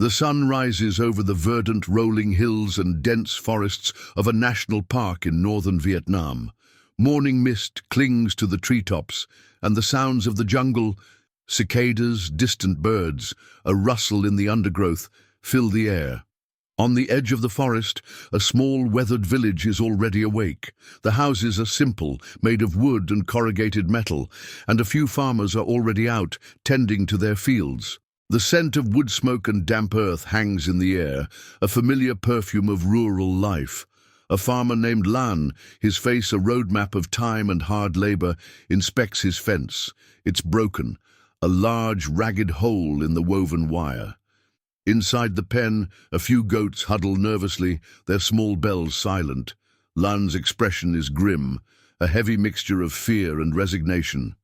The sun rises over the verdant rolling hills and dense forests of a national park in northern Vietnam. Morning mist clings to the treetops, and the sounds of the jungle, cicadas, distant birds, a rustle in the undergrowth, fill the air. On the edge of the forest, a small weathered village is already awake. The houses are simple, made of wood and corrugated metal, and a few farmers are already out, tending to their fields. The scent of wood smoke and damp earth hangs in the air, a familiar perfume of rural life. A farmer named Lan, his face a roadmap of time and hard labor, inspects his fence. It's broken, a large, ragged hole in the woven wire. Inside the pen, a few goats huddle nervously, their small bells silent. Lan's expression is grim, a heavy mixture of fear and resignation.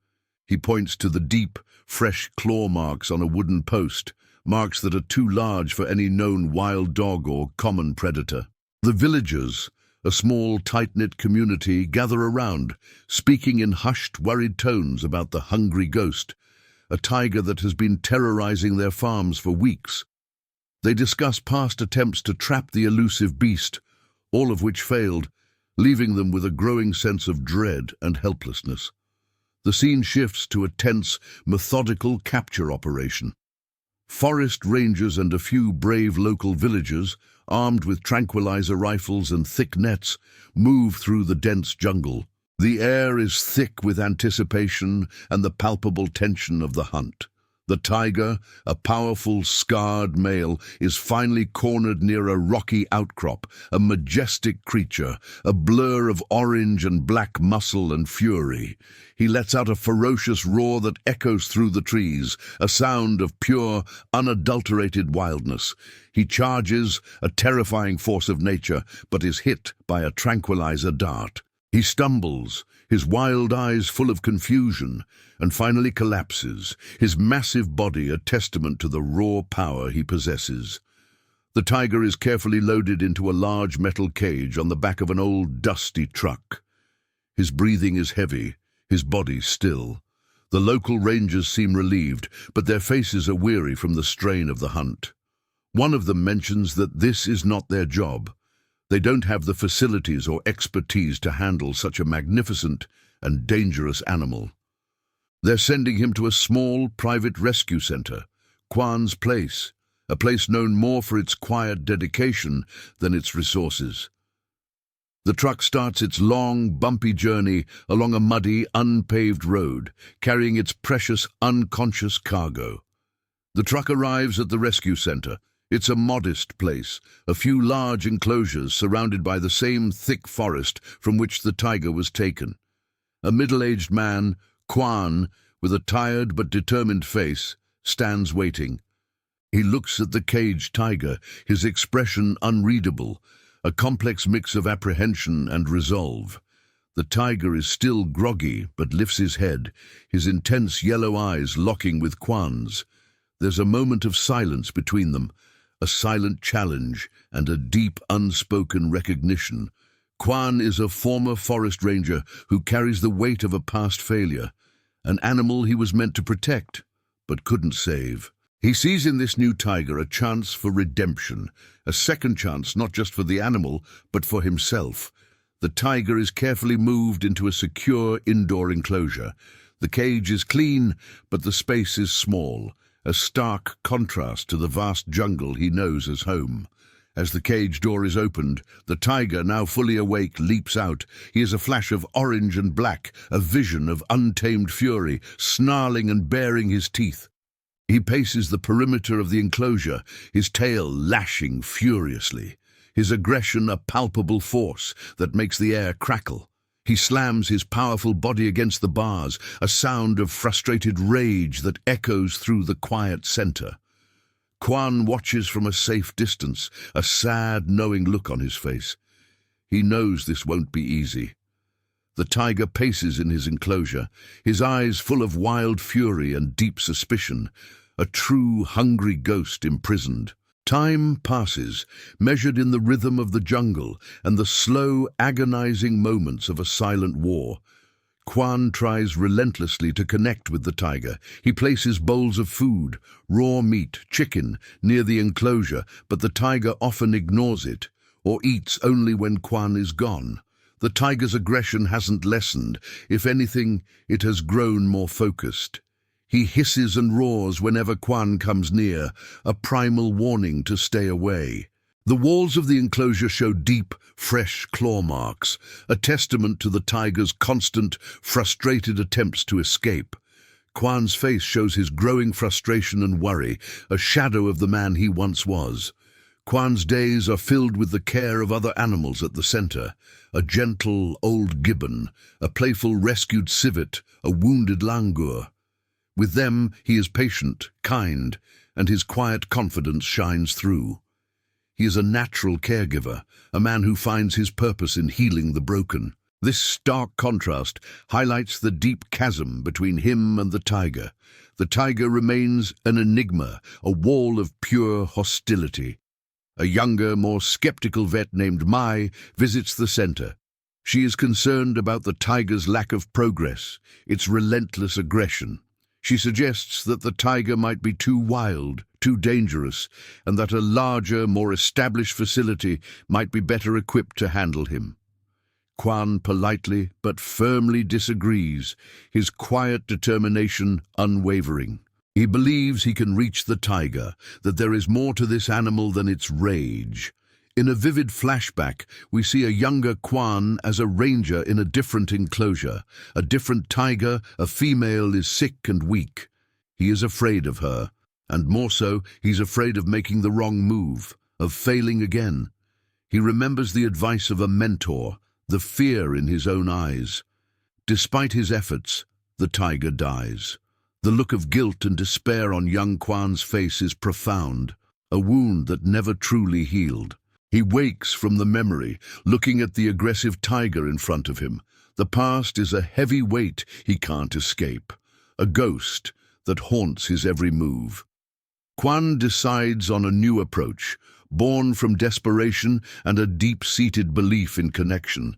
He points to the deep, fresh claw marks on a wooden post, marks that are too large for any known wild dog or common predator. The villagers, a small, tight-knit community, gather around, speaking in hushed, worried tones about the hungry ghost, a tiger that has been terrorizing their farms for weeks. They discuss past attempts to trap the elusive beast, all of which failed, leaving them with a growing sense of dread and helplessness. The scene shifts to a tense, methodical capture operation. Forest rangers and a few brave local villagers, armed with tranquilizer rifles and thick nets, move through the dense jungle. The air is thick with anticipation and the palpable tension of the hunt. The tiger, a powerful, scarred male, is finally cornered near a rocky outcrop, a majestic creature, a blur of orange and black muscle and fury. He lets out a ferocious roar that echoes through the trees, a sound of pure, unadulterated wildness. He charges, a terrifying force of nature, but is hit by a tranquilizer dart. He stumbles, his wild eyes full of confusion, and finally collapses, his massive body a testament to the raw power he possesses. The tiger is carefully loaded into a large metal cage on the back of an old, dusty truck. His breathing is heavy, his body still. The local rangers seem relieved, but their faces are weary from the strain of the hunt. One of them mentions that this is not their job. They don't have the facilities or expertise to handle such a magnificent and dangerous animal. They're sending him to a small, private rescue center, Quan's Place, a place known more for its quiet dedication than its resources. The truck starts its long, bumpy journey along a muddy, unpaved road, carrying its precious, unconscious cargo. The truck arrives at the rescue center. It's a modest place, a few large enclosures surrounded by the same thick forest from which the tiger was taken. A middle-aged man, Quan, with a tired but determined face, stands waiting. He looks at the caged tiger, his expression unreadable, a complex mix of apprehension and resolve. The tiger is still groggy, but lifts his head, his intense yellow eyes locking with Quan's. There's a moment of silence between them, a silent challenge and a deep, unspoken recognition. Quan is a former forest ranger who carries the weight of a past failure, an animal he was meant to protect, but couldn't save. He sees in this new tiger a chance for redemption, a second chance not just for the animal, but for himself. The tiger is carefully moved into a secure indoor enclosure. The cage is clean, but the space is small, a stark contrast to the vast jungle he knows as home. As the cage door is opened, the tiger, now fully awake, leaps out. He is a flash of orange and black, a vision of untamed fury, snarling and baring his teeth. He paces the perimeter of the enclosure, his tail lashing furiously, his aggression a palpable force that makes the air crackle. He slams his powerful body against the bars, a sound of frustrated rage that echoes through the quiet center. Quan watches from a safe distance, a sad, knowing look on his face. He knows this won't be easy. The tiger paces in his enclosure, his eyes full of wild fury and deep suspicion, a true, hungry ghost imprisoned. Time passes, measured in the rhythm of the jungle and the slow, agonizing moments of a silent war. Quan tries relentlessly to connect with the tiger. He places bowls of food, raw meat, chicken, near the enclosure, but the tiger often ignores it, or eats only when Quan is gone. The tiger's aggression hasn't lessened. If anything, it has grown more focused. He hisses and roars whenever Quan comes near, a primal warning to stay away. The walls of the enclosure show deep, fresh claw marks, a testament to the tiger's constant, frustrated attempts to escape. Quan's face shows his growing frustration and worry, a shadow of the man he once was. Quan's days are filled with the care of other animals at the center, a gentle old gibbon, a playful rescued civet, a wounded langur. With them he is patient, kind, and his quiet confidence shines through. He is a natural caregiver, a man who finds his purpose in healing the broken. This stark contrast highlights the deep chasm between him and the tiger. The tiger remains an enigma, a wall of pure hostility. A younger, more skeptical vet named Mai visits the center. She is concerned about the tiger's lack of progress, its relentless aggression. She suggests that the tiger might be too wild, too dangerous, and that a larger, more established facility might be better equipped to handle him. Quan politely but firmly disagrees, his quiet determination unwavering. He believes he can reach the tiger, that there is more to this animal than its rage. In a vivid flashback, we see a younger Quan as a ranger in a different enclosure. A different tiger, a female, is sick and weak. He is afraid of her, and more so, he's afraid of making the wrong move, of failing again. He remembers the advice of a mentor, the fear in his own eyes. Despite his efforts, the tiger dies. The look of guilt and despair on young Quan's face is profound, a wound that never truly healed. He wakes from the memory, looking at the aggressive tiger in front of him. The past is a heavy weight he can't escape, a ghost that haunts his every move. Quan decides on a new approach, born from desperation and a deep-seated belief in connection.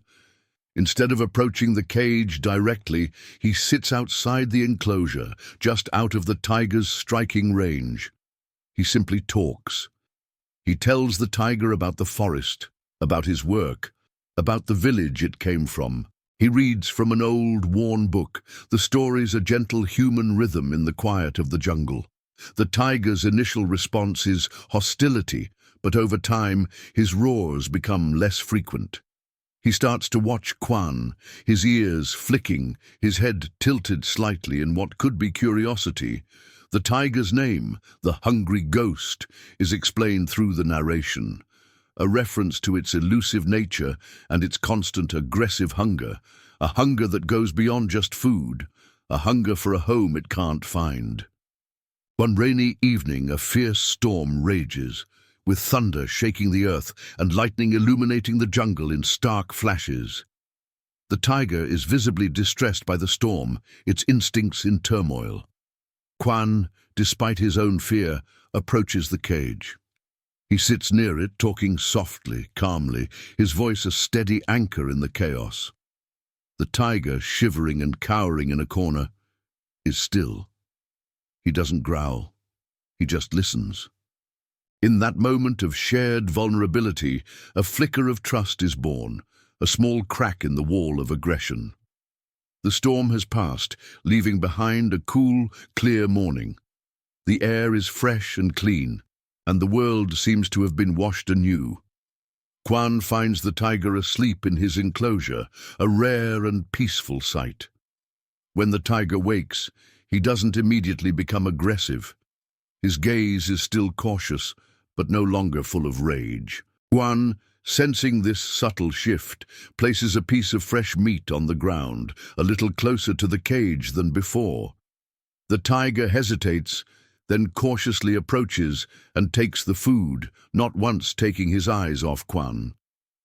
Instead of approaching the cage directly, he sits outside the enclosure, just out of the tiger's striking range. He simply talks. He tells the tiger about the forest, about his work, about the village it came from. He reads from an old, worn book, the story's a gentle human rhythm in the quiet of the jungle. The tiger's initial response is hostility, but over time, his roars become less frequent. He starts to watch Quan, his ears flicking, his head tilted slightly in what could be curiosity. The tiger's name, the hungry ghost, is explained through the narration, a reference to its elusive nature and its constant aggressive hunger, a hunger that goes beyond just food, a hunger for a home it can't find. One rainy evening, a fierce storm rages, with thunder shaking the earth and lightning illuminating the jungle in stark flashes. The tiger is visibly distressed by the storm, its instincts in turmoil. Quan, despite his own fear, approaches the cage. He sits near it, talking softly, calmly, his voice a steady anchor in the chaos. The tiger, shivering and cowering in a corner, is still. He doesn't growl. He just listens. In that moment of shared vulnerability, a flicker of trust is born, a small crack in the wall of aggression. The storm has passed, leaving behind a cool, clear morning. The air is fresh and clean, and the world seems to have been washed anew. Quan finds the tiger asleep in his enclosure, a rare and peaceful sight. When the tiger wakes, he doesn't immediately become aggressive. His gaze is still cautious, but no longer full of rage. Quan, sensing this subtle shift, places a piece of fresh meat on the ground, a little closer to the cage than before. The tiger hesitates, then cautiously approaches and takes the food, not once taking his eyes off Quan.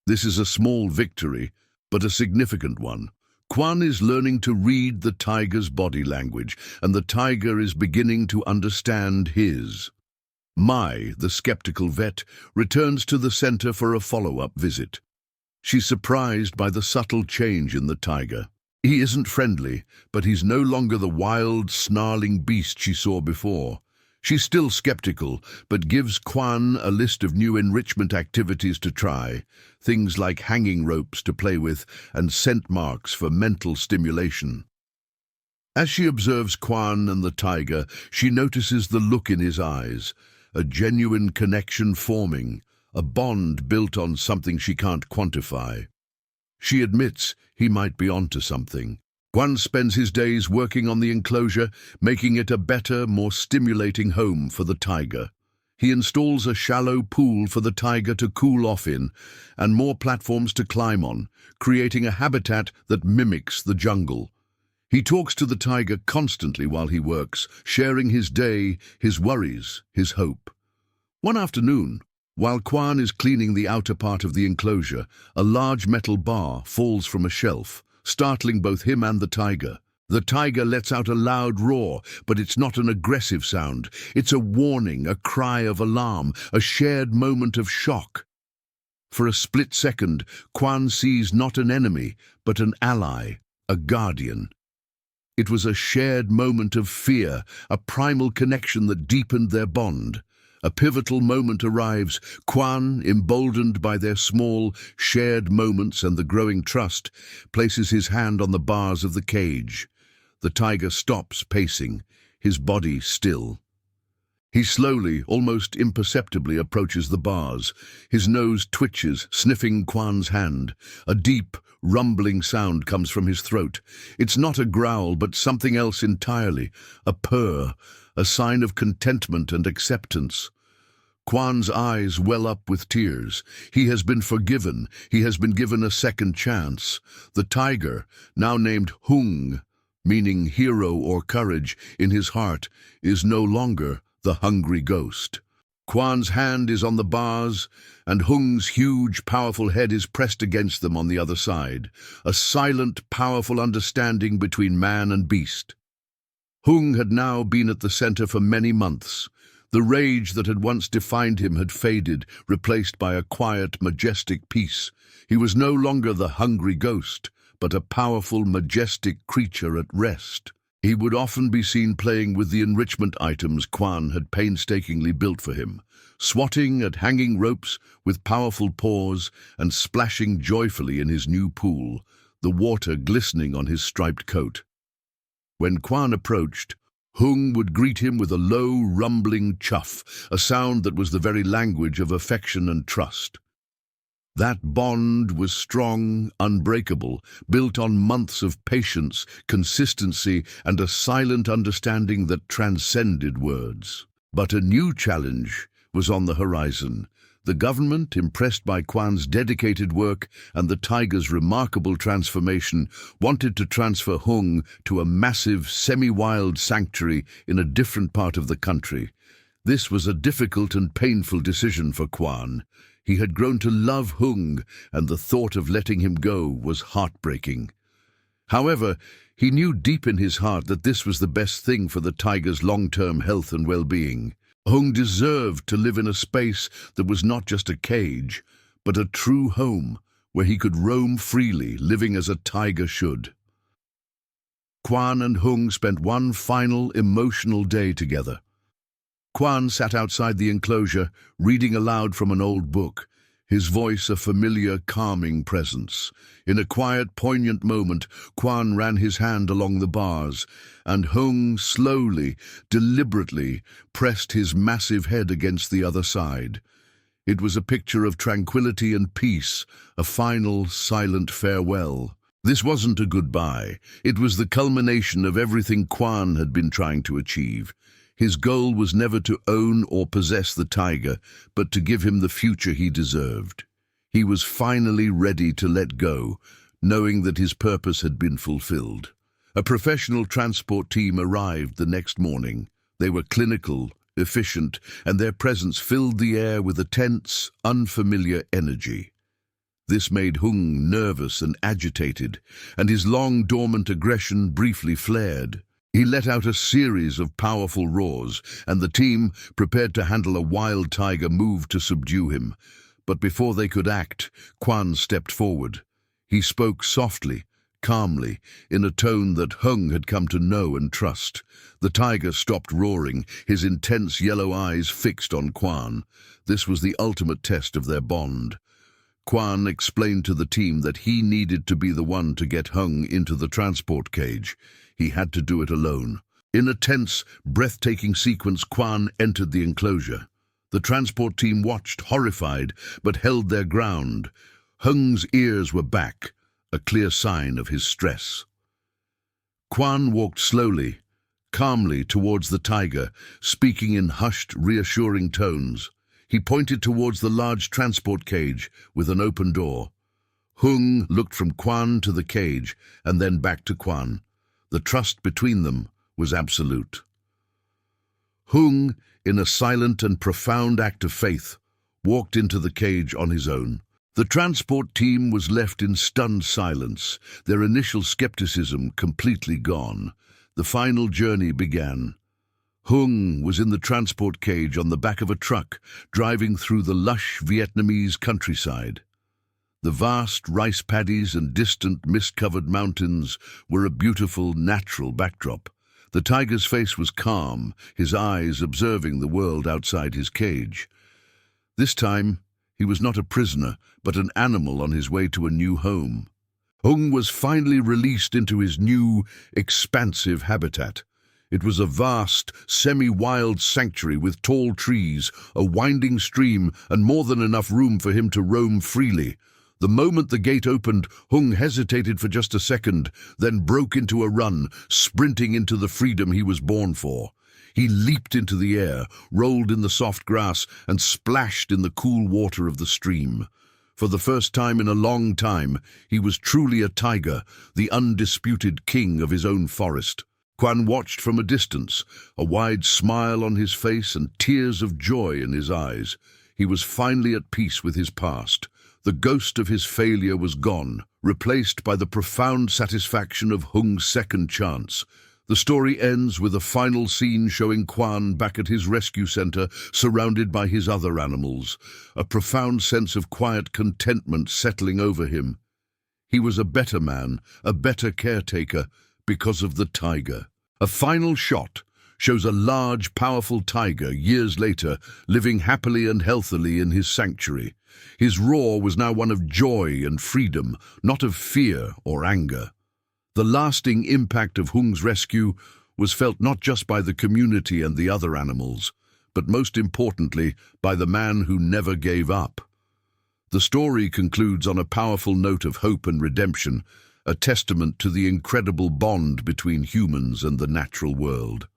This is a small victory, but a significant one. Quan is learning to read the tiger's body language, and the tiger is beginning to understand his. Mai, the skeptical vet, returns to the center for a follow-up visit. She's surprised by the subtle change in the tiger. He isn't friendly, but he's no longer the wild, snarling beast she saw before. She's still skeptical, but gives Quan a list of new enrichment activities to try, things like hanging ropes to play with and scent marks for mental stimulation. As she observes Quan and the tiger, she notices the look in his eyes, a genuine connection forming, a bond built on something she can't quantify. She admits he might be onto something. Quan spends his days working on the enclosure, making it a better, more stimulating home for the tiger. He installs a shallow pool for the tiger to cool off in, and more platforms to climb on, creating a habitat that mimics the jungle. He talks to the tiger constantly while he works, sharing his day, his worries, his hope. One afternoon, while Quan is cleaning the outer part of the enclosure, a large metal bar falls from a shelf, startling both him and the tiger. The tiger lets out a loud roar, but it's not an aggressive sound. It's a warning, a cry of alarm, a shared moment of shock. For a split second, Quan sees not an enemy, but an ally, a guardian. It was a shared moment of fear, a primal connection that deepened their bond. A pivotal moment arrives. Quan, emboldened by their small, shared moments and the growing trust, places his hand on the bars of the cage. The tiger stops pacing, his body still. He slowly, almost imperceptibly, approaches the bars. His nose twitches, sniffing Quan's hand. A deep, rumbling sound comes from his throat. It's not a growl, but something else entirely, a purr, a sign of contentment and acceptance. Quan's eyes well up with tears. He has been forgiven. He has been given a second chance. The tiger, now named Hung, meaning hero or courage, in his heart, is no longer the hungry ghost. Quan's hand is on the bars, and Hung's huge, powerful head is pressed against them on the other side, a silent, powerful understanding between man and beast. Hung had now been at the center for many months. The rage that had once defined him had faded, replaced by a quiet, majestic peace. He was no longer the hungry ghost, but a powerful, majestic creature at rest. He would often be seen playing with the enrichment items Quan had painstakingly built for him, swatting at hanging ropes with powerful paws and splashing joyfully in his new pool, the water glistening on his striped coat. When Quan approached, Hung would greet him with a low, rumbling chuff, a sound that was the very language of affection and trust. That bond was strong, unbreakable, built on months of patience, consistency, and a silent understanding that transcended words. But a new challenge was on the horizon. The government, impressed by Quan's dedicated work and the tiger's remarkable transformation, wanted to transfer Hung to a massive, semi-wild sanctuary in a different part of the country. This was a difficult and painful decision for Quan. He had grown to love Hung, and the thought of letting him go was heartbreaking. However, he knew deep in his heart that this was the best thing for the tiger's long-term health and well-being. Hung deserved to live in a space that was not just a cage, but a true home where he could roam freely, living as a tiger should. Quan and Hung spent one final emotional day together. Quan sat outside the enclosure, reading aloud from an old book, his voice a familiar, calming presence. In a quiet, poignant moment, Quan ran his hand along the bars, and Hung slowly, deliberately, pressed his massive head against the other side. It was a picture of tranquility and peace, a final, silent farewell. This wasn't a goodbye. It was the culmination of everything Quan had been trying to achieve. His goal was never to own or possess the tiger, but to give him the future he deserved. He was finally ready to let go, knowing that his purpose had been fulfilled. A professional transport team arrived the next morning. They were clinical, efficient, and their presence filled the air with a tense, unfamiliar energy. This made Hung nervous and agitated, and his long dormant aggression briefly flared. He let out a series of powerful roars, and the team, prepared to handle a wild tiger, moved to subdue him. But before they could act, Quan stepped forward. He spoke softly, calmly, in a tone that Hung had come to know and trust. The tiger stopped roaring, his intense yellow eyes fixed on Quan. This was the ultimate test of their bond. Quan explained to the team that he needed to be the one to get Hung into the transport cage. He had to do it alone. In a tense, breathtaking sequence, Quan entered the enclosure. The transport team watched, horrified, but held their ground. Hung's ears were back, a clear sign of his stress. Quan walked slowly, calmly towards the tiger, speaking in hushed, reassuring tones. He pointed towards the large transport cage with an open door. Hung looked from Quan to the cage and then back to Quan. The trust between them was absolute. Hung, in a silent and profound act of faith, walked into the cage on his own. The transport team was left in stunned silence, their initial skepticism completely gone. The final journey began. Hung was in the transport cage on the back of a truck, driving through the lush Vietnamese countryside. The vast rice paddies and distant mist-covered mountains were a beautiful, natural backdrop. The tiger's face was calm, his eyes observing the world outside his cage. This time, he was not a prisoner, but an animal on his way to a new home. Hung was finally released into his new, expansive habitat. It was a vast, semi-wild sanctuary with tall trees, a winding stream, and more than enough room for him to roam freely. The moment the gate opened, Hung hesitated for just a second, then broke into a run, sprinting into the freedom he was born for. He leaped into the air, rolled in the soft grass, and splashed in the cool water of the stream. For the first time in a long time, he was truly a tiger, the undisputed king of his own forest. Quan watched from a distance, a wide smile on his face and tears of joy in his eyes. He was finally at peace with his past. The ghost of his failure was gone, replaced by the profound satisfaction of Hung's second chance. The story ends with a final scene showing Quan back at his rescue center, surrounded by his other animals. A profound sense of quiet contentment settling over him. He was a better man, a better caretaker, because of the tiger. A final shot shows a large, powerful tiger, years later, living happily and healthily in his sanctuary. His roar was now one of joy and freedom, not of fear or anger. The lasting impact of Hung's rescue was felt not just by the community and the other animals, but most importantly, by the man who never gave up. The story concludes on a powerful note of hope and redemption, a testament to the incredible bond between humans and the natural world.